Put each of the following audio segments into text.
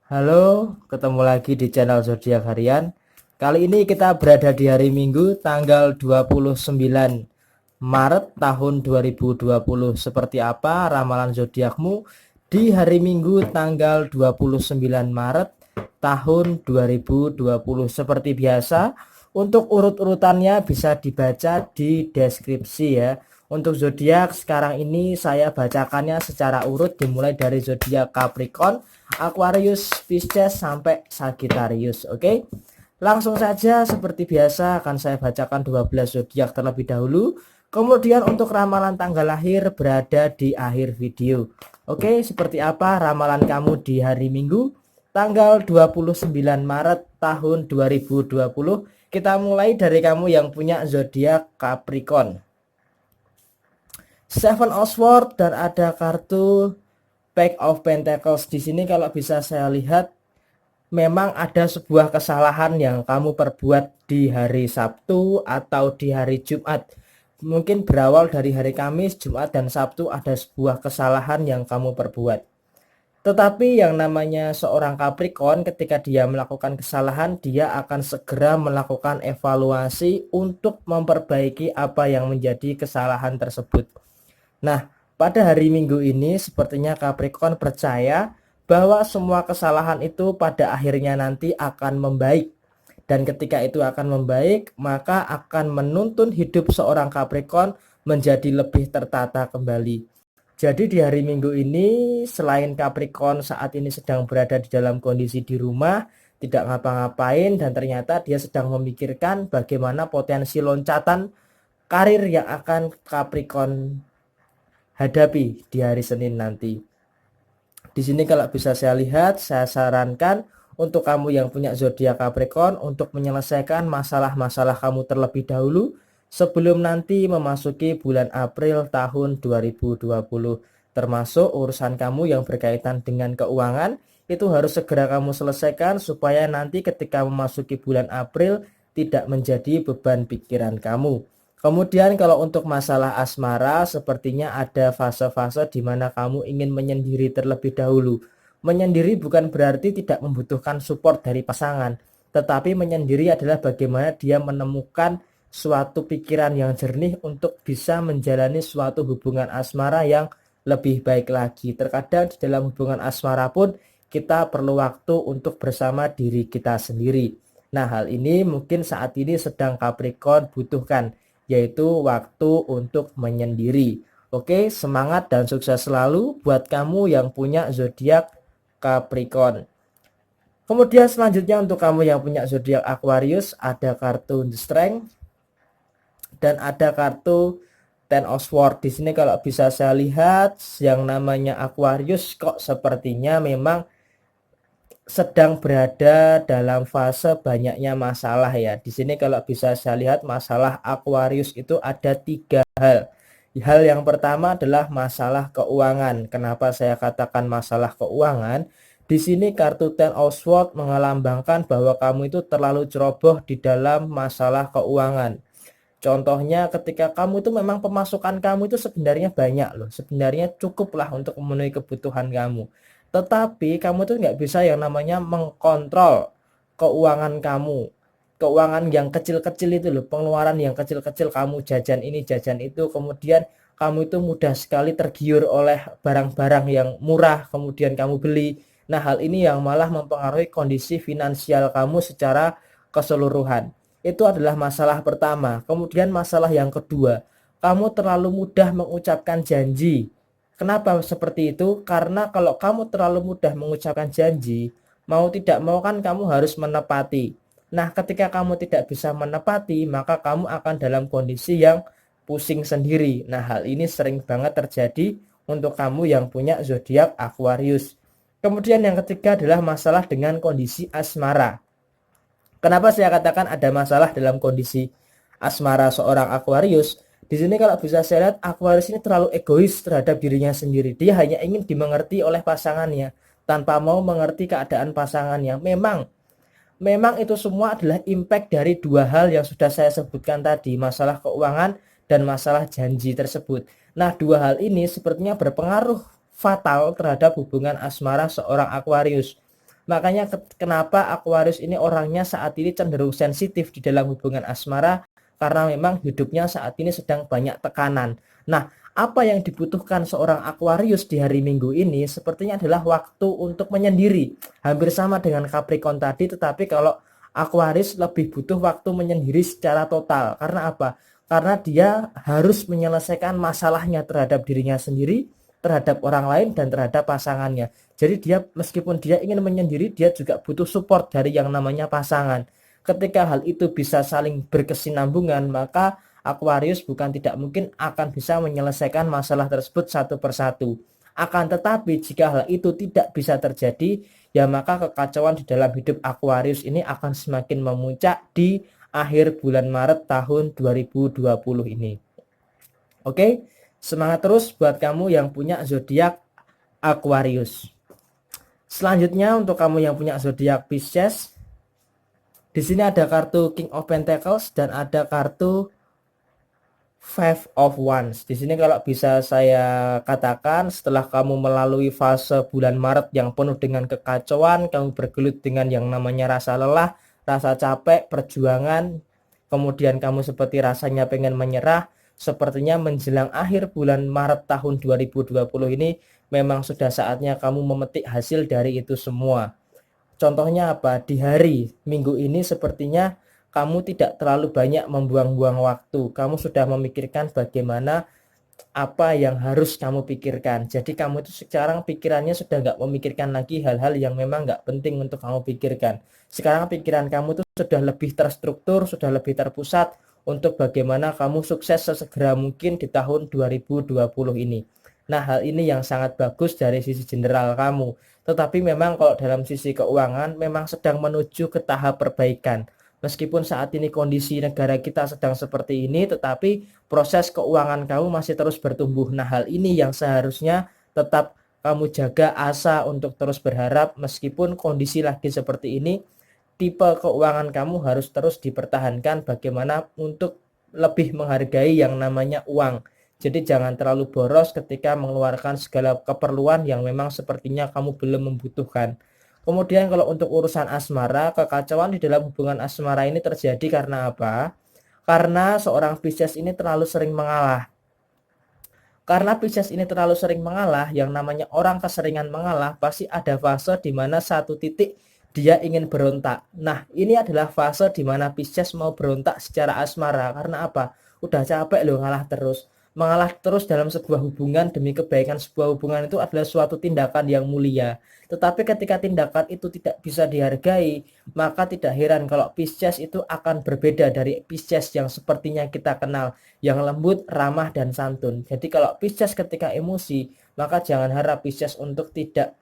Halo, ketemu lagi di channel Zodiak Harian. Kali ini kita berada di hari Minggu tanggal 29 Maret tahun 2020. Seperti apa ramalan zodiakmu di hari Minggu tanggal 29 Maret tahun 2020? Seperti biasa, untuk urut-urutannya bisa dibaca di deskripsi ya. Untuk zodiak sekarang ini saya bacakannya secara urut dimulai dari zodiak Capricorn, Aquarius, Pisces sampai Sagittarius. Oke. Langsung saja seperti biasa akan saya bacakan 12 zodiak terlebih dahulu. Kemudian untuk ramalan tanggal lahir berada di akhir video. Oke, seperti apa ramalan kamu di hari Minggu tanggal 29 Maret tahun 2020? Kita mulai dari kamu yang punya zodiak Capricorn. Seven of Swords dan ada kartu Pack of Pentacles. Di sini kalau bisa saya lihat memang ada sebuah kesalahan yang kamu perbuat di hari Sabtu atau di hari Jumat. Mungkin berawal dari hari Kamis, Jumat, dan Sabtu ada sebuah kesalahan yang kamu perbuat. Tetapi yang namanya seorang Capricorn ketika dia melakukan kesalahan, dia akan segera melakukan evaluasi untuk memperbaiki apa yang menjadi kesalahan tersebut. Nah, pada hari Minggu ini sepertinya Capricorn percaya bahwa semua kesalahan itu pada akhirnya nanti akan membaik. Dan ketika itu akan membaik, maka akan menuntun hidup seorang Capricorn menjadi lebih tertata kembali. Jadi di hari Minggu ini selain Capricorn saat ini sedang berada di dalam kondisi di rumah, tidak ngapa-ngapain, dan ternyata dia sedang memikirkan bagaimana potensi loncatan karir yang akan Capricorn hadapi di hari Senin nanti. Di sini kalau bisa saya lihat, saya sarankan untuk kamu yang punya zodiak Capricorn untuk menyelesaikan masalah-masalah kamu terlebih dahulu sebelum nanti memasuki bulan April tahun 2020. Termasuk urusan kamu yang berkaitan dengan keuangan, itu harus segera kamu selesaikan supaya nanti ketika memasuki bulan April tidak menjadi beban pikiran kamu. Kemudian kalau untuk masalah asmara, sepertinya ada fase-fase di mana kamu ingin menyendiri terlebih dahulu. Menyendiri bukan berarti tidak membutuhkan support dari pasangan, tetapi menyendiri adalah bagaimana dia menemukan suatu pikiran yang jernih untuk bisa menjalani suatu hubungan asmara yang lebih baik lagi. Terkadang di dalam hubungan asmara pun kita perlu waktu untuk bersama diri kita sendiri. Nah, hal ini mungkin saat ini sedang Capricorn butuhkan, yaitu waktu untuk menyendiri. Oke, semangat dan sukses selalu buat kamu yang punya zodiak Capricorn. Kemudian selanjutnya untuk kamu yang punya zodiak Aquarius, ada kartu The Strength dan ada kartu Ten of Swords. Di sini kalau bisa saya lihat yang namanya Aquarius kok sepertinya memang sedang berada dalam fase banyaknya masalah ya. Di sini kalau bisa saya lihat masalah Aquarius itu ada 3 hal. Hal yang pertama adalah masalah keuangan. Kenapa saya katakan masalah keuangan? Di sini kartu Ten of Swords mengelambangkan bahwa kamu itu terlalu ceroboh di dalam masalah keuangan. Contohnya ketika kamu itu memang pemasukan kamu itu sebenarnya banyak loh. Sebenarnya cukuplah untuk memenuhi kebutuhan kamu. Tetapi kamu tuh nggak bisa yang namanya mengkontrol keuangan kamu. Keuangan yang kecil-kecil itu loh. Pengeluaran yang kecil-kecil, kamu jajan ini jajan itu. Kemudian kamu itu mudah sekali tergiur oleh barang-barang yang murah. Kemudian kamu beli. Nah, hal ini yang malah mempengaruhi kondisi finansial kamu secara keseluruhan. Itu adalah masalah pertama. Kemudian masalah yang kedua, kamu terlalu mudah mengucapkan janji. Kenapa seperti itu? Karena kalau kamu terlalu mudah mengucapkan janji, mau tidak mau kan kamu harus menepati. Nah, ketika kamu tidak bisa menepati, maka kamu akan dalam kondisi yang pusing sendiri. Nah, hal ini sering banget terjadi untuk kamu yang punya zodiak Aquarius. Kemudian yang ketiga adalah masalah dengan kondisi asmara. Kenapa saya katakan ada masalah dalam kondisi asmara seorang Aquarius? Di sini kalau bisa saya lihat Aquarius ini terlalu egois terhadap dirinya sendiri. Dia hanya ingin dimengerti oleh pasangannya tanpa mau mengerti keadaan pasangannya. Memang itu semua adalah impact dari 2 hal yang sudah saya sebutkan tadi, masalah keuangan dan masalah janji tersebut. Nah, 2 hal ini sepertinya berpengaruh fatal terhadap hubungan asmara seorang Aquarius. Makanya kenapa Aquarius ini orangnya saat ini cenderung sensitif di dalam hubungan asmara, karena memang hidupnya saat ini sedang banyak tekanan. Nah, apa yang dibutuhkan seorang Aquarius di hari Minggu ini sepertinya adalah waktu untuk menyendiri. Hampir sama dengan Capricorn tadi, tetapi kalau Aquarius lebih butuh waktu menyendiri secara total. Karena apa? Karena dia harus menyelesaikan masalahnya terhadap dirinya sendiri, terhadap orang lain, dan terhadap pasangannya. Jadi dia meskipun dia ingin menyendiri, dia juga butuh support dari yang namanya pasangan. Ketika hal itu bisa saling berkesinambungan, maka Aquarius bukan tidak mungkin akan bisa menyelesaikan masalah tersebut satu persatu. Akan tetapi jika hal itu tidak bisa terjadi, ya maka kekacauan di dalam hidup Aquarius ini akan semakin memuncak di akhir bulan Maret tahun 2020 ini. Oke, semangat terus buat kamu yang punya zodiak Aquarius. Selanjutnya untuk kamu yang punya zodiak Pisces, di sini ada kartu King of Pentacles dan ada kartu Five of Wands. Di sini kalau bisa saya katakan, setelah kamu melalui fase bulan Maret yang penuh dengan kekacauan, kamu bergelut dengan yang namanya rasa lelah, rasa capek, perjuangan, kemudian kamu seperti rasanya pengen menyerah. Sepertinya menjelang akhir bulan Maret tahun 2020 ini memang sudah saatnya kamu memetik hasil dari itu semua. Contohnya apa? Di hari Minggu ini sepertinya kamu tidak terlalu banyak membuang-buang waktu. Kamu sudah memikirkan bagaimana apa yang harus kamu pikirkan. Jadi kamu itu sekarang pikirannya sudah nggak memikirkan lagi hal-hal yang memang nggak penting untuk kamu pikirkan. Sekarang pikiran kamu itu sudah lebih terstruktur, sudah lebih terpusat untuk bagaimana kamu sukses sesegera mungkin di tahun 2020 ini. Nah, hal ini yang sangat bagus dari sisi general kamu. Tetapi memang kalau dalam sisi keuangan memang sedang menuju ke tahap perbaikan. Meskipun saat ini kondisi negara kita sedang seperti ini, tetapi proses keuangan kamu masih terus bertumbuh. Nah, hal ini yang seharusnya tetap kamu jaga asa untuk terus berharap meskipun kondisi lagi seperti ini, tipe keuangan kamu harus terus dipertahankan bagaimana untuk lebih menghargai yang namanya uang. Jadi jangan terlalu boros ketika mengeluarkan segala keperluan yang memang sepertinya kamu belum membutuhkan. Kemudian kalau untuk urusan asmara, kekacauan di dalam hubungan asmara ini terjadi karena apa? Karena seorang Pisces ini terlalu sering mengalah. Karena Pisces ini terlalu sering mengalah, yang namanya orang keseringan mengalah, pasti ada fase di mana satu titik dia ingin berontak. Nah, ini adalah fase di mana Pisces mau berontak secara asmara. Karena apa? Udah capek loh ngalah terus. Mengalah terus dalam sebuah hubungan demi kebaikan sebuah hubungan itu adalah suatu tindakan yang mulia. Tetapi ketika tindakan itu tidak bisa dihargai, maka tidak heran kalau Pisces itu akan berbeda dari Pisces yang sepertinya kita kenal, yang lembut, ramah, dan santun. Jadi kalau Pisces ketika emosi, maka jangan harap Pisces untuk tidak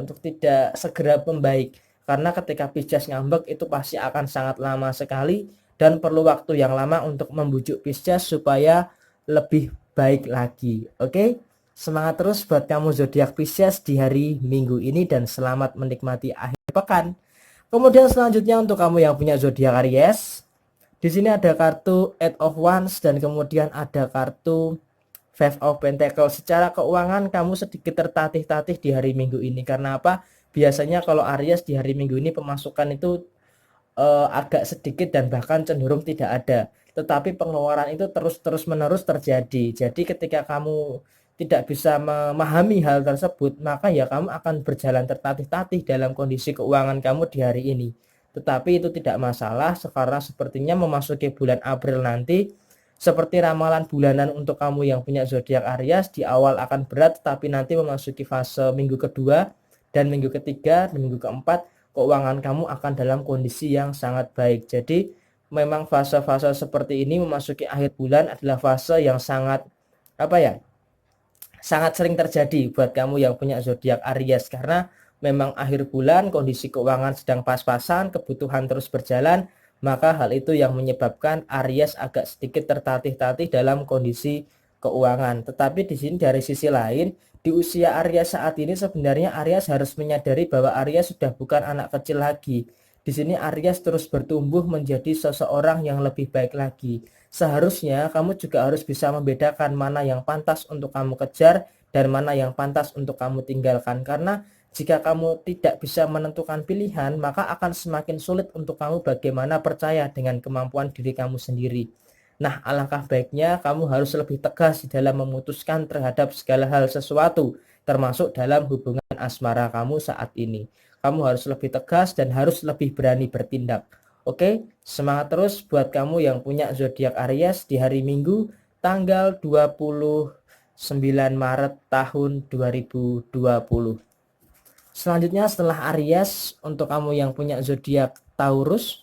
untuk tidak segera membaik. Karena ketika Pisces ngambek itu pasti akan sangat lama sekali dan perlu waktu yang lama untuk membujuk Pisces supaya lebih baik lagi. Oke? Semangat terus buat kamu zodiak Pisces di hari Minggu ini dan selamat menikmati akhir pekan. Kemudian selanjutnya untuk kamu yang punya zodiak Aries, di sini ada kartu Eight of Wands dan kemudian ada kartu Five of Pentacles. Secara keuangan kamu sedikit tertatih-tatih di hari Minggu ini. Karena apa? Biasanya kalau Aries di hari Minggu ini pemasukan itu agak sedikit dan bahkan cenderung tidak ada. Tetapi pengeluaran itu terus menerus terjadi. Jadi ketika kamu tidak bisa memahami hal tersebut, maka ya kamu akan berjalan tertatih-tatih dalam kondisi keuangan kamu di hari ini. Tetapi itu tidak masalah karena sepertinya memasuki bulan April nanti, seperti ramalan bulanan untuk kamu yang punya zodiak Aries, di awal akan berat, tapi nanti memasuki fase minggu kedua dan minggu ketiga dan minggu keempat, keuangan kamu akan dalam kondisi yang sangat baik. Jadi memang fase-fase seperti ini memasuki akhir bulan adalah fase yang sangat sangat sering terjadi buat kamu yang punya zodiak Aries, karena memang akhir bulan kondisi keuangan sedang pas-pasan, kebutuhan terus berjalan, maka hal itu yang menyebabkan Aries agak sedikit tertatih-tatih dalam kondisi keuangan. Tetapi di sini dari sisi lain, di usia Aries saat ini sebenarnya Aries harus menyadari bahwa Aries sudah bukan anak kecil lagi. Di sini Aries terus bertumbuh menjadi seseorang yang lebih baik lagi. Seharusnya kamu juga harus bisa membedakan mana yang pantas untuk kamu kejar dan mana yang pantas untuk kamu tinggalkan. Karena Jika kamu tidak bisa menentukan pilihan, maka akan semakin sulit untuk kamu bagaimana percaya dengan kemampuan diri kamu sendiri. Nah, alangkah baiknya kamu harus lebih tegas di dalam memutuskan terhadap segala hal sesuatu, termasuk dalam hubungan asmara kamu saat ini. Kamu harus lebih tegas dan harus lebih berani bertindak. Oke, semangat terus buat kamu yang punya zodiak Aries di hari Minggu tanggal 29 Maret tahun 2020. Selanjutnya setelah Aries, untuk kamu yang punya zodiak Taurus,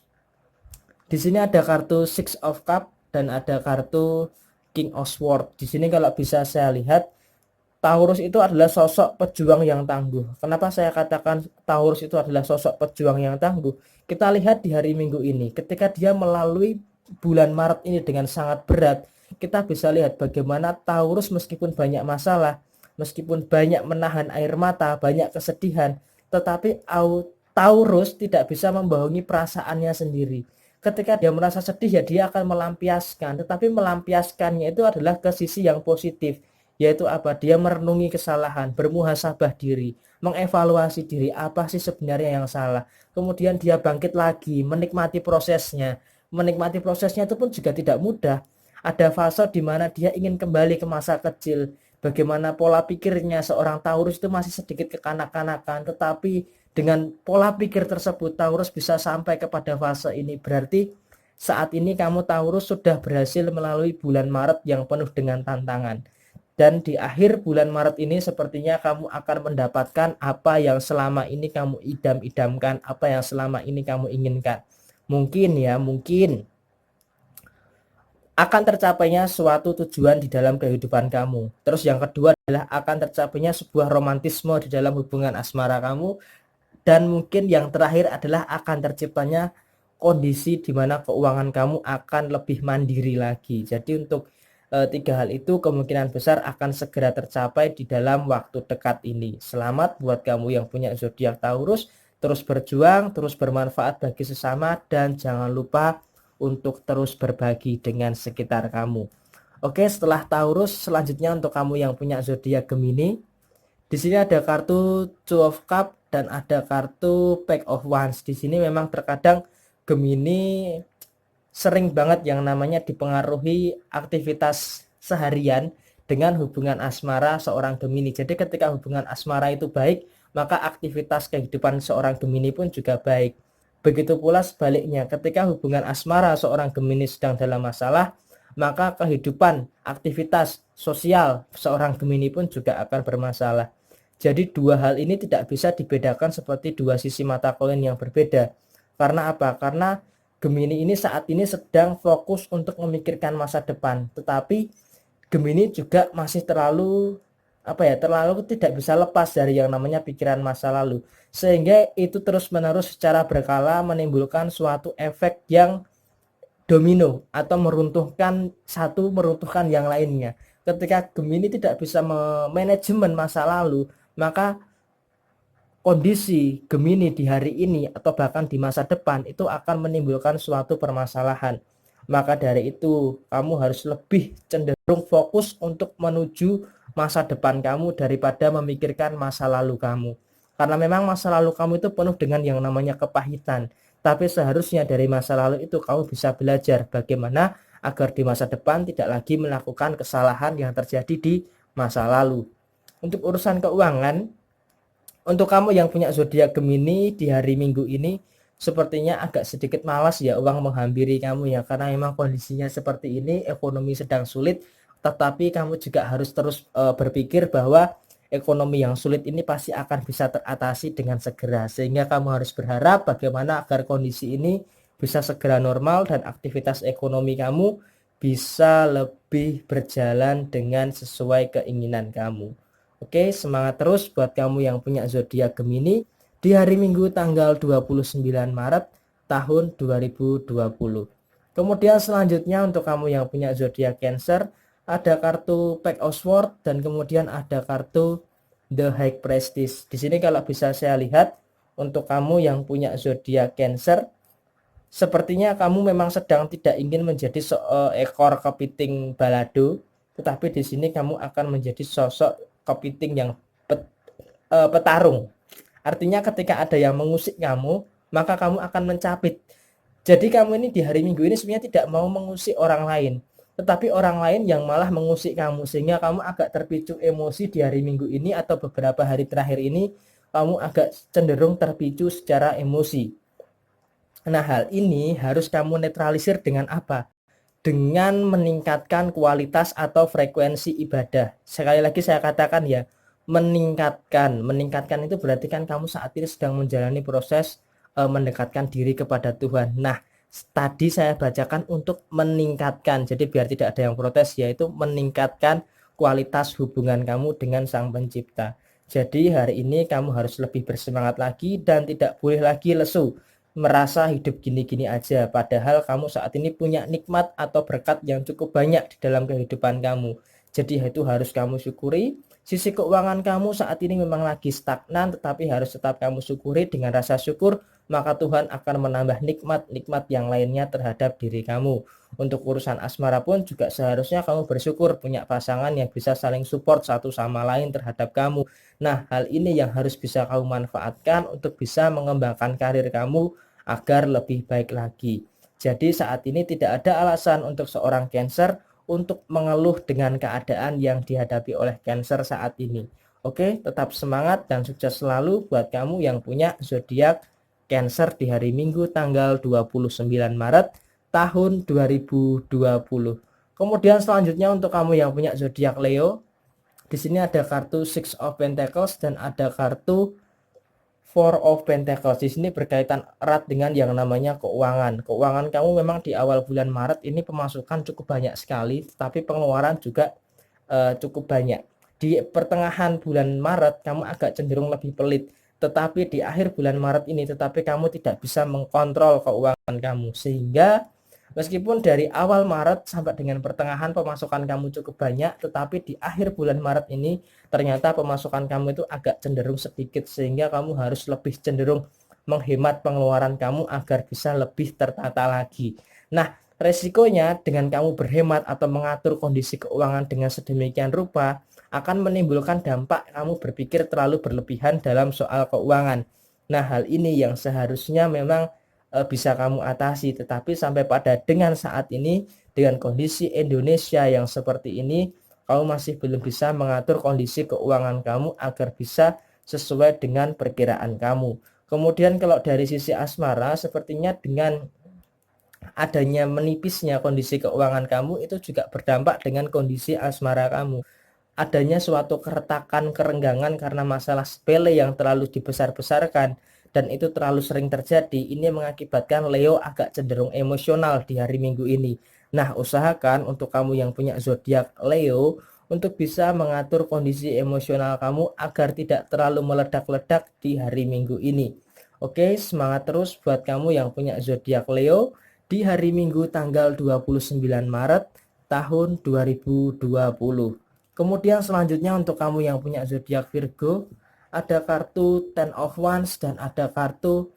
di sini ada kartu Six of Cup dan ada kartu King of Swords. Di sini kalau bisa saya lihat, Taurus itu adalah sosok pejuang yang tangguh. Kenapa saya katakan Taurus itu adalah sosok pejuang yang tangguh? Kita lihat di hari Minggu ini, ketika dia melalui bulan Maret ini dengan sangat berat, kita bisa lihat bagaimana Taurus meskipun banyak masalah, meskipun banyak menahan air mata, banyak kesedihan, tetapi Taurus tidak bisa membohongi perasaannya sendiri. Ketika dia merasa sedih, ya dia akan melampiaskan, tetapi melampiaskannya itu adalah ke sisi yang positif, yaitu apa? Dia merenungi kesalahan, bermuhasabah diri, mengevaluasi diri, apa sih sebenarnya yang salah. Kemudian dia bangkit lagi, menikmati prosesnya. Menikmati prosesnya itu pun juga tidak mudah. Ada fase di mana dia ingin kembali ke masa kecil. Bagaimana pola pikirnya seorang Taurus itu masih sedikit kekanak-kanakan, tetapi dengan pola pikir tersebut Taurus bisa sampai kepada fase ini. Berarti saat ini kamu Taurus sudah berhasil melalui bulan Maret yang penuh dengan tantangan. Dan di akhir bulan Maret ini sepertinya kamu akan mendapatkan apa yang selama ini kamu idam-idamkan, apa yang selama ini kamu inginkan. Mungkin ya, mungkin akan tercapainya suatu tujuan di dalam kehidupan kamu. Terus yang kedua adalah akan tercapainya sebuah romantisme di dalam hubungan asmara kamu. Dan mungkin yang terakhir adalah akan terciptanya kondisi di mana keuangan kamu akan lebih mandiri lagi. Jadi untuk tiga hal itu kemungkinan besar akan segera tercapai di dalam waktu dekat ini. Selamat buat kamu yang punya zodiak Taurus. Terus berjuang, terus bermanfaat bagi sesama, dan jangan lupa untuk terus berbagi dengan sekitar kamu. Oke, setelah Taurus, selanjutnya untuk kamu yang punya zodiak Gemini, di sini ada kartu Two of Cup dan ada kartu Pack of Wands. Di sini memang terkadang Gemini sering banget yang namanya dipengaruhi aktivitas seharian dengan hubungan asmara seorang Gemini. Jadi ketika hubungan asmara itu baik, maka aktivitas kehidupan seorang Gemini pun juga baik. Begitu pula sebaliknya, ketika hubungan asmara seorang Gemini sedang dalam masalah, maka kehidupan aktivitas sosial seorang Gemini pun juga akan bermasalah. Jadi dua hal ini tidak bisa dibedakan seperti dua sisi mata koin yang berbeda. Karena apa? Karena Gemini ini saat ini sedang fokus untuk memikirkan masa depan, tetapi Gemini juga masih terlalu terlalu tidak bisa lepas dari yang namanya pikiran masa lalu, sehingga itu terus-menerus secara berkala menimbulkan suatu efek yang domino atau meruntuhkan yang lainnya. Ketika Gemini tidak bisa memanajemen masa lalu, maka kondisi Gemini di hari ini atau bahkan di masa depan itu akan menimbulkan suatu permasalahan. Maka dari itu kamu harus lebih cenderung fokus untuk menuju masa depan kamu daripada memikirkan masa lalu kamu. Karena memang masa lalu kamu itu penuh dengan yang namanya kepahitan. Tapi seharusnya dari masa lalu itu kamu bisa belajar bagaimana agar di masa depan tidak lagi melakukan kesalahan yang terjadi di masa lalu. Untuk urusan keuangan, untuk kamu yang punya zodiak Gemini di hari Minggu ini sepertinya agak sedikit malas ya uang menghampiri kamu ya, karena memang kondisinya seperti ini, ekonomi sedang sulit, tetapi kamu juga harus terus berpikir bahwa ekonomi yang sulit ini pasti akan bisa teratasi dengan segera, sehingga kamu harus berharap bagaimana agar kondisi ini bisa segera normal dan aktivitas ekonomi kamu bisa lebih berjalan dengan sesuai keinginan kamu. Oke, semangat terus buat kamu yang punya zodiak Gemini di hari Minggu tanggal 29 Maret tahun 2020. Kemudian selanjutnya untuk kamu yang punya zodiak Cancer, ada kartu Pack of Swords dan kemudian ada kartu The High Priestess. Di sini kalau bisa saya lihat, untuk kamu yang punya zodiak Cancer, sepertinya kamu memang sedang tidak ingin menjadi seekor kepiting balado, tetapi di sini kamu akan menjadi sosok kepiting yang petarung. Artinya ketika ada yang mengusik kamu, maka kamu akan mencapit. Jadi kamu ini di hari Minggu ini sebenarnya tidak mau mengusik orang lain, tetapi orang lain yang malah mengusik kamu, sehingga kamu agak terpicu emosi di hari Minggu ini atau beberapa hari terakhir ini, kamu agak cenderung terpicu secara emosi. Nah, hal ini harus kamu netralisir dengan apa? Dengan meningkatkan kualitas atau frekuensi ibadah. Sekali lagi saya katakan ya, meningkatkan. Meningkatkan itu berarti kan kamu saat ini sedang menjalani proses mendekatkan diri kepada Tuhan. Nah, tadi saya bacakan untuk meningkatkan. Jadi biar tidak ada yang protes, yaitu meningkatkan kualitas hubungan kamu dengan Sang Pencipta. Jadi hari ini kamu harus lebih bersemangat lagi dan tidak boleh lagi lesu merasa hidup gini-gini aja, padahal kamu saat ini punya nikmat atau berkat yang cukup banyak di dalam kehidupan kamu. Jadi itu harus kamu syukuri. Sisi keuangan kamu saat ini memang lagi stagnan, tetapi harus tetap kamu syukuri. Dengan rasa syukur, maka Tuhan akan menambah nikmat-nikmat yang lainnya terhadap diri kamu. Untuk urusan asmara pun juga seharusnya kamu bersyukur punya pasangan yang bisa saling support satu sama lain terhadap kamu. Nah, hal ini yang harus bisa kamu manfaatkan untuk bisa mengembangkan karir kamu agar lebih baik lagi. Jadi saat ini tidak ada alasan untuk seorang Cancer untuk mengeluh dengan keadaan yang dihadapi oleh Cancer saat ini. Oke, tetap semangat dan sukses selalu buat kamu yang punya zodiak Cancer di hari Minggu tanggal 29 Maret tahun 2020. Kemudian selanjutnya untuk kamu yang punya zodiak Leo, di sini ada kartu Six of Pentacles dan ada kartu Four of Pentacles. Di sini berkaitan erat dengan yang namanya keuangan. Keuangan kamu memang di awal bulan Maret ini pemasukan cukup banyak sekali, tetapi pengeluaran juga cukup banyak. Di pertengahan bulan Maret kamu agak cenderung lebih pelit, tetapi di akhir bulan Maret ini kamu tidak bisa mengkontrol keuangan kamu, sehingga meskipun dari awal Maret sampai dengan pertengahan pemasukan kamu cukup banyak, tetapi di akhir bulan Maret ini ternyata pemasukan kamu itu agak cenderung sedikit, sehingga kamu harus lebih cenderung menghemat pengeluaran kamu agar bisa lebih tertata lagi. Nah, resikonya dengan kamu berhemat atau mengatur kondisi keuangan dengan sedemikian rupa akan menimbulkan dampak kamu berpikir terlalu berlebihan dalam soal keuangan. Nah, hal ini yang seharusnya memang bisa kamu atasi, tetapi sampai pada dengan saat ini dengan kondisi Indonesia yang seperti ini, kamu masih belum bisa mengatur kondisi keuangan kamu agar bisa sesuai dengan perkiraan kamu. Kemudian kalau dari sisi asmara, sepertinya dengan adanya menipisnya kondisi keuangan kamu itu juga berdampak dengan kondisi asmara kamu. Adanya suatu keretakan, kerenggangan karena masalah sepele yang terlalu dibesar-besarkan dan itu terlalu sering terjadi, ini mengakibatkan Leo agak cenderung emosional di hari Minggu ini. Nah, usahakan untuk kamu yang punya zodiak Leo untuk bisa mengatur kondisi emosional kamu agar tidak terlalu meledak-ledak di hari Minggu ini. Oke, semangat terus buat kamu yang punya zodiak Leo di hari Minggu tanggal 29 Maret tahun 2020. Kemudian selanjutnya untuk kamu yang punya zodiak Virgo, ada kartu Ten of Wands dan ada kartu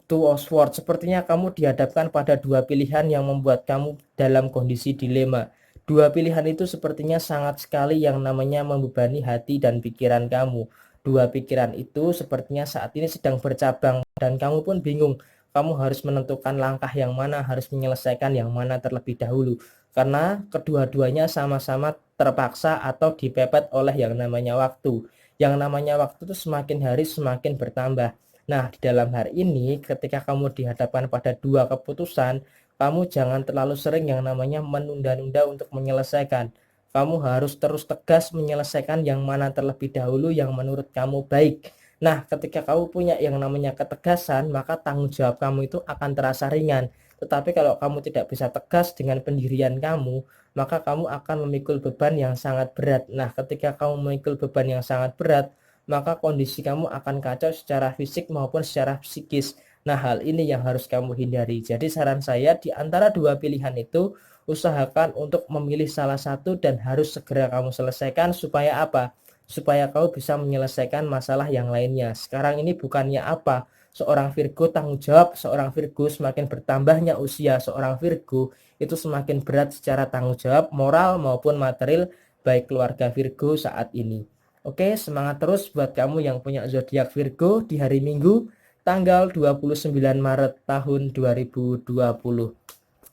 Two of Swords. Sepertinya kamu dihadapkan pada dua pilihan yang membuat kamu dalam kondisi dilema. Dua pilihan itu sepertinya sangat sekali yang namanya membebani hati dan pikiran kamu. Dua pikiran itu sepertinya saat ini sedang bercabang dan kamu pun bingung. Kamu harus menentukan langkah yang mana, harus menyelesaikan yang mana terlebih dahulu. Karena kedua-duanya sama-sama terpaksa atau dipepet oleh yang namanya waktu. Yang namanya waktu itu semakin hari semakin bertambah. Nah, di dalam hari ini ketika kamu dihadapkan pada dua keputusan, kamu jangan terlalu sering yang namanya menunda-nunda untuk menyelesaikan. Kamu harus terus tegas menyelesaikan yang mana terlebih dahulu yang menurut kamu baik. Nah, ketika kamu punya yang namanya ketegasan, maka tanggung jawab kamu itu akan terasa ringan. Tetapi kalau kamu tidak bisa tegas dengan pendirian kamu, maka kamu akan memikul beban yang sangat berat. Nah, ketika kamu memikul beban yang sangat berat, maka kondisi kamu akan kacau secara fisik maupun secara psikis. Nah, hal ini yang harus kamu hindari. Jadi saran saya di antara dua pilihan itu, usahakan untuk memilih salah satu dan harus segera kamu selesaikan supaya apa? Supaya kamu bisa menyelesaikan masalah yang lainnya. Sekarang ini bukannya apa? Seorang Virgo tanggung jawab, seorang Virgo semakin bertambahnya usia seorang Virgo itu semakin berat secara tanggung jawab moral maupun material baik keluarga Virgo saat ini. Oke, semangat terus buat kamu yang punya zodiak Virgo di hari Minggu tanggal 29 Maret tahun 2020.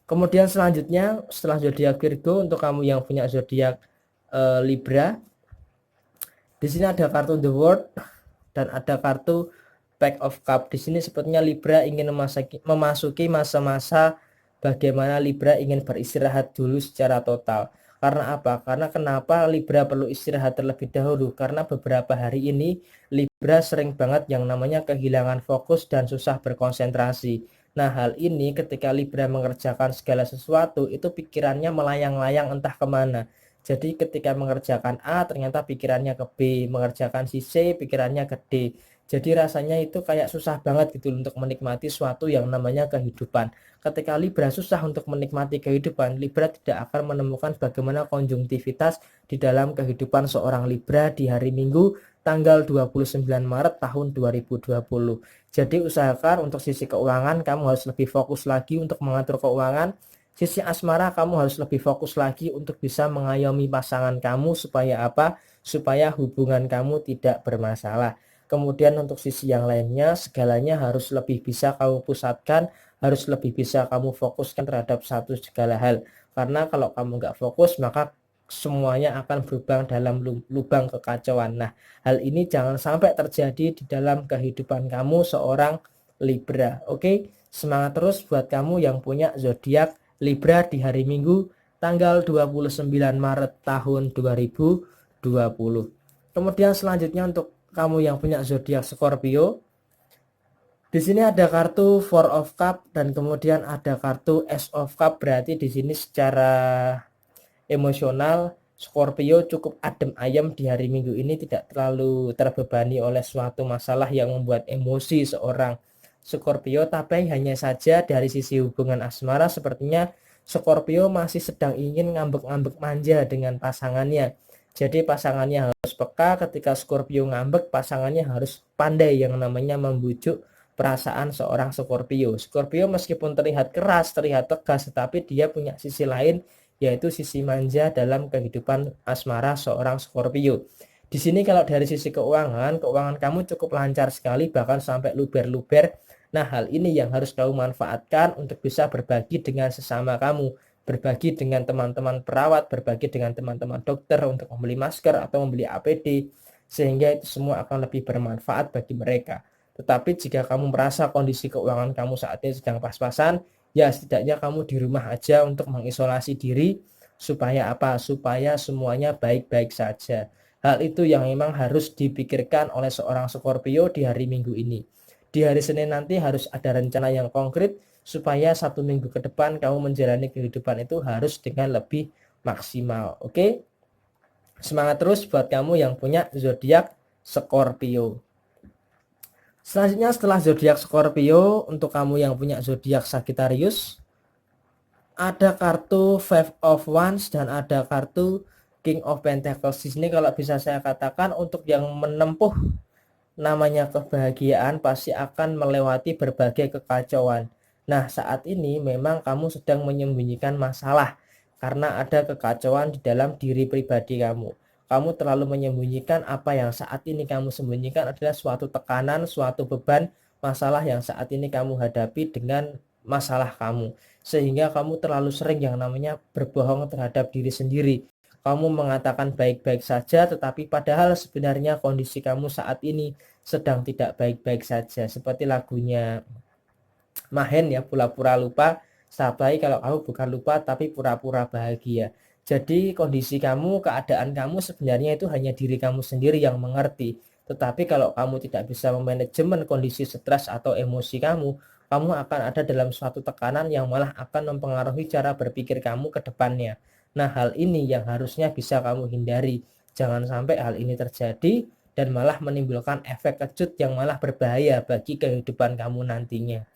Kemudian selanjutnya setelah zodiak Virgo, untuk kamu yang punya zodiak Libra, di sini ada kartu The World dan ada kartu Pack of Cup. Di sini sepertinya Libra ingin memasuki masa-masa bagaimana Libra ingin beristirahat dulu secara total. Karena apa? Karena kenapa Libra perlu istirahat terlebih dahulu? Karena beberapa hari ini Libra sering banget yang namanya kehilangan fokus dan susah berkonsentrasi. Nah, hal ini ketika Libra mengerjakan segala sesuatu, itu pikirannya melayang-layang entah kemana. Jadi ketika mengerjakan A, ternyata pikirannya ke B, mengerjakan si C, pikirannya ke D. Jadi rasanya itu kayak susah banget gitu untuk menikmati suatu yang namanya kehidupan. Ketika Libra susah untuk menikmati kehidupan, Libra tidak akan menemukan bagaimana konjungtivitas di dalam kehidupan seorang Libra di hari Minggu tanggal 29 Maret tahun 2020. Jadi usahakan untuk sisi keuangan kamu harus lebih fokus lagi untuk mengatur keuangan. Sisi asmara kamu harus lebih fokus lagi untuk bisa mengayomi pasangan kamu supaya apa? Supaya hubungan kamu tidak bermasalah. Kemudian untuk sisi yang lainnya, segalanya harus lebih bisa kamu pusatkan, harus lebih bisa kamu fokuskan terhadap satu segala hal. Karena kalau kamu nggak fokus, maka semuanya akan berlubang dalam lubang kekacauan. Nah, hal ini jangan sampai terjadi di dalam kehidupan kamu seorang Libra. Oke, semangat terus buat kamu yang punya zodiak Libra di hari Minggu tanggal 29 Maret tahun 2020. Kemudian selanjutnya untuk kamu yang punya zodiak Scorpio, di sini ada kartu Four of Cup dan kemudian ada kartu Ace of Cup. Berarti di sini secara emosional Scorpio cukup adem ayem di hari Minggu ini, tidak terlalu terbebani oleh suatu masalah yang membuat emosi seorang Scorpio. Tapi hanya saja dari sisi hubungan asmara sepertinya Scorpio masih sedang ingin ngambek-ngambek manja dengan pasangannya. Jadi pasangannya harus peka, ketika Scorpio ngambek, pasangannya harus pandai yang namanya membujuk perasaan seorang Scorpio. Scorpio meskipun terlihat keras, terlihat tegas, tetapi dia punya sisi lain, yaitu sisi manja dalam kehidupan asmara seorang Scorpio. Di sini kalau dari sisi keuangan, keuangan kamu cukup lancar sekali, bahkan sampai luber-luber. Nah, hal ini yang harus kamu manfaatkan untuk bisa berbagi dengan sesama kamu, berbagi dengan teman-teman perawat, berbagi dengan teman-teman dokter untuk membeli masker atau membeli APD, sehingga itu semua akan lebih bermanfaat bagi mereka. Tetapi jika kamu merasa kondisi keuangan kamu saat ini sedang pas-pasan, ya setidaknya kamu di rumah aja untuk mengisolasi diri, supaya apa? Supaya semuanya baik-baik saja. Hal itu yang memang harus dipikirkan oleh seorang Scorpio di hari Minggu ini. Di hari Senin nanti harus ada rencana yang konkret, supaya 1 minggu ke depan kamu menjalani kehidupan itu harus dengan lebih maksimal. Oke? Semangat terus buat kamu yang punya zodiak Scorpio. Selanjutnya setelah zodiak Scorpio, untuk kamu yang punya zodiak Sagittarius, ada kartu Five of Wands dan ada kartu King of Pentacles. Di sini kalau bisa saya katakan untuk yang menempuh namanya kebahagiaan pasti akan melewati berbagai kekacauan. Nah, saat ini memang kamu sedang menyembunyikan masalah karena ada kekacauan di dalam diri pribadi kamu. Kamu terlalu menyembunyikan apa yang saat ini kamu sembunyikan adalah suatu tekanan, suatu beban, masalah yang saat ini kamu hadapi dengan masalah kamu. Sehingga kamu terlalu sering yang namanya berbohong terhadap diri sendiri. Kamu mengatakan baik-baik saja, tetapi padahal sebenarnya kondisi kamu saat ini sedang tidak baik-baik saja. Seperti lagunya Mahen ya, pura-pura lupa. Sampai kalau kamu bukan lupa tapi pura-pura bahagia. Jadi kondisi kamu, keadaan kamu sebenarnya itu hanya diri kamu sendiri yang mengerti. Tetapi kalau kamu tidak bisa memanajemen kondisi stres atau emosi kamu, kamu akan ada dalam suatu tekanan yang malah akan mempengaruhi cara berpikir kamu ke depannya. Nah, hal ini yang harusnya bisa kamu hindari. Jangan sampai hal ini terjadi dan malah menimbulkan efek kejut yang malah berbahaya bagi kehidupan kamu nantinya.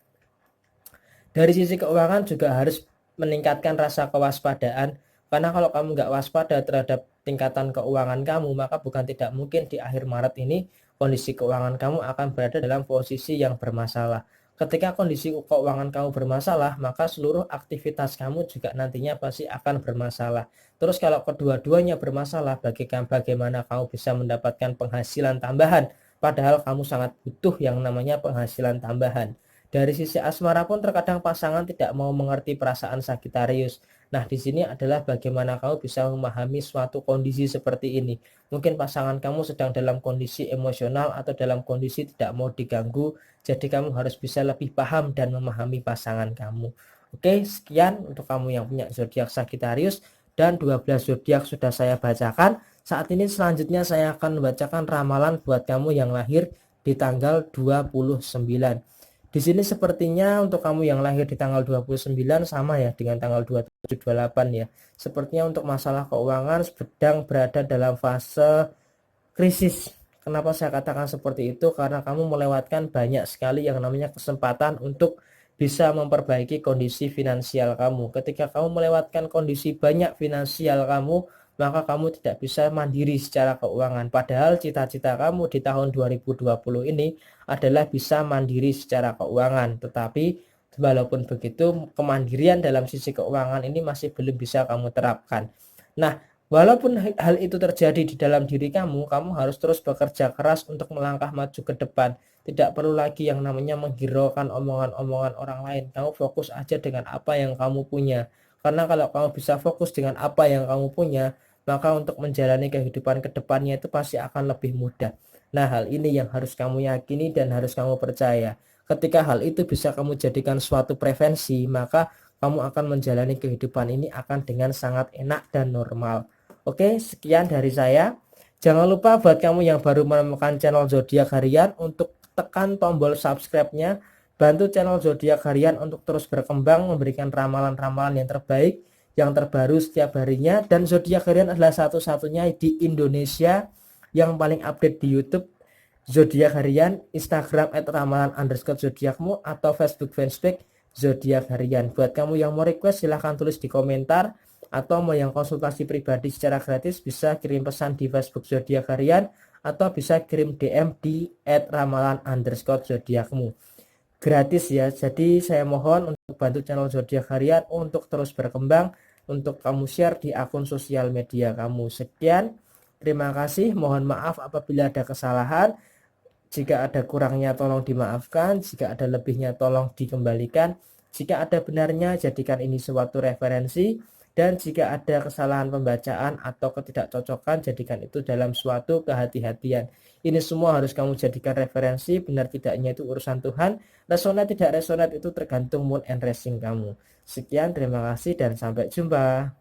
Dari sisi keuangan juga harus meningkatkan rasa kewaspadaan, karena kalau kamu nggak waspada terhadap tingkatan keuangan kamu, maka bukan tidak mungkin di akhir Maret ini kondisi keuangan kamu akan berada dalam posisi yang bermasalah. Ketika kondisi keuangan kamu bermasalah, maka seluruh aktivitas kamu juga nantinya pasti akan bermasalah. Terus kalau kedua-duanya bermasalah, bagaimana kamu bisa mendapatkan penghasilan tambahan, padahal kamu sangat butuh yang namanya penghasilan tambahan. Dari sisi asmara pun terkadang pasangan tidak mau mengerti perasaan Sagittarius. Nah, di sini adalah bagaimana kamu bisa memahami suatu kondisi seperti ini. Mungkin pasangan kamu sedang dalam kondisi emosional atau dalam kondisi tidak mau diganggu, jadi kamu harus bisa lebih paham dan memahami pasangan kamu. Oke, sekian untuk kamu yang punya zodiak Sagittarius, dan 12 zodiak sudah saya bacakan. Saat ini selanjutnya saya akan membacakan ramalan buat kamu yang lahir di tanggal 29. Di sini sepertinya untuk kamu yang lahir di tanggal 29 sama ya dengan tanggal 27 28 ya. Sepertinya untuk masalah keuangan sedang berada dalam fase krisis. Kenapa saya katakan seperti itu? Karena kamu melewatkan banyak sekali yang namanya kesempatan untuk bisa memperbaiki kondisi finansial kamu. Ketika kamu melewatkan kondisi banyak finansial kamu, maka kamu tidak bisa mandiri secara keuangan. Padahal cita-cita kamu di tahun 2020 ini adalah bisa mandiri secara keuangan. Tetapi walaupun begitu, kemandirian dalam sisi keuangan ini masih belum bisa kamu terapkan. Nah, walaupun hal itu terjadi di dalam diri kamu, kamu harus terus bekerja keras untuk melangkah maju ke depan. Tidak perlu lagi yang namanya menghiraukan omongan-omongan orang lain. Kamu fokus aja dengan apa yang kamu punya. Karena kalau kamu bisa fokus dengan apa yang kamu punya, maka untuk menjalani kehidupan ke depannya itu pasti akan lebih mudah. Nah, hal ini yang harus kamu yakini dan harus kamu percaya. Ketika hal itu bisa kamu jadikan suatu prevensi, maka kamu akan menjalani kehidupan ini akan dengan sangat enak dan normal. Oke, sekian dari saya. Jangan lupa buat kamu yang baru menemukan channel Zodiak Harian untuk tekan tombol subscribe-nya. Bantu channel Zodiak Harian untuk terus berkembang, memberikan ramalan-ramalan yang terbaik, yang terbaru setiap harinya. Dan Zodiak Harian adalah satu-satunya di Indonesia yang paling update di YouTube. Zodiak Harian, Instagram @ramalan_zodiakmu, atau Facebook fanspage Zodiak Harian. Buat kamu yang mau request silahkan tulis di komentar, atau mau yang konsultasi pribadi secara gratis bisa kirim pesan di Facebook Zodiak Harian, atau bisa kirim DM di @ramalan_zodiakmu. Gratis ya. Jadi saya mohon untuk bantu channel Zodiak Harian untuk terus berkembang, untuk kamu share di akun sosial media kamu. Sekian, terima kasih. Mohon maaf apabila ada kesalahan. Jika ada kurangnya tolong dimaafkan, jika ada lebihnya tolong dikembalikan. Jika ada benarnya jadikan ini suatu referensi, dan jika ada kesalahan pembacaan atau ketidakcocokan jadikan itu dalam suatu kehati-hatian. Ini semua harus kamu jadikan referensi, benar tidaknya itu urusan Tuhan. Resonate tidak resonate itu tergantung mood and racing kamu. Sekian, terima kasih dan sampai jumpa.